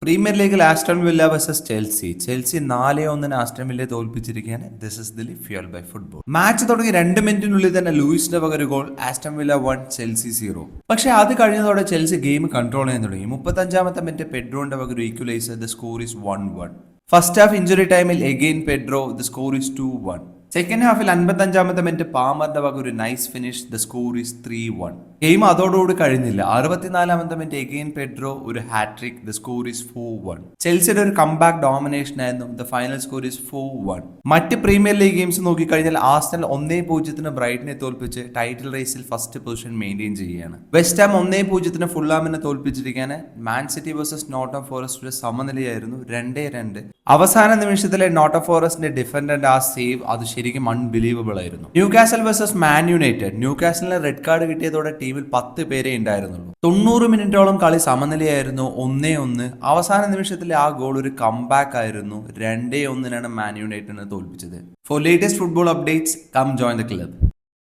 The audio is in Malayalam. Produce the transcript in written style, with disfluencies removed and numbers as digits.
പ്രീമിയർ ലീഗിൽ Aston Villa versus Chelsea 4-1 Aston വില്ലയെ തോൽപ്പിച്ചിരിക്കുകയാണ്. This is the fuel by football. Match തുടങ്ങി 2 മിനിറ്റിനുള്ളിൽ തന്നെ ലൂയിസിന്റെ വക ഒരു ഗോൾ. Aston villa 1 Chelsea 0. പക്ഷേ അത് കഴിഞ്ഞതോടെ ചെൽസി ഗെയിം കൺട്രോൾ ചെയ്യാൻ തുടങ്ങി. 35-ാമത്തെ മിനിറ്റ് പെഡ്രോന്റെ വക ഒരു equaliser. The score is 1-1. First half injury ടൈമിൽ again Pedro. The score is 2-1. Second ഹാഫിൽ 55-ാമത്തെ മിനിറ്റ് പാമറിന്റെ വക ഒരു nice finish. The score is 3-1. Game അതോടുകൂടി കഴിഞ്ഞില്ല. 64-ാമത്തെ മിനിറ്റ് എഗെയിൻ പെഡ്രോ ഒരു ഹാട്രിക്. The score is 4-1. ചെൽസിയുടെ ഒരു കംബാക്ക് ഡോമിനേഷൻ ആയിരുന്നു. The final score is 4-1. മറ്റ് പ്രീമിയർ ലീഗ് ഗെയിംസ് നോക്കിക്കഴിഞ്ഞാൽ ആസ്റ്റൽ 1-0 ബ്രൈറ്റനെ തോൽപ്പിച്ച് ടൈറ്റിൽ റേസിൽ ഫസ്റ്റ് പൊസിഷൻ മെയിൻറ്റെയിൻ ചെയ്യുകയാണ്. വെസ്റ്റ് ഹാം 1-0 ഫുൾഹാമിനെ തോൽപ്പിച്ചിരിക്കുകയാണ്. Man City versus Nottingham Forest സമനിലയായിരുന്നു 2-2. അവസാന നിമിഷത്തിലെ നോട്ടം ഫോറസ്റ്റിന്റെ ഡിഫൻഡന്റ് ആ സേവ് അത് ശരിക്കും അൺബിലീവബിൾ ആയിരുന്നു. Newcastle versus Man United. ന്യൂകാസലിന് റെഡ് കാർഡ് കിട്ടിയതോടെ ടീമിൽ 10 പേരെ ഉണ്ടായിരുന്നുള്ളൂ. 90 മിനിറ്റോളം കളി സമനിലയായിരുന്നു. 1-1. അവസാന നിമിഷത്തിലെ ആ ഗോൾ ഒരു കംബാക്ക് ആയിരുന്നു. 2-1 മാൻ യുണൈറ്റഡിനെ തോൽപ്പിച്ചത്. For latest football updates come join the club.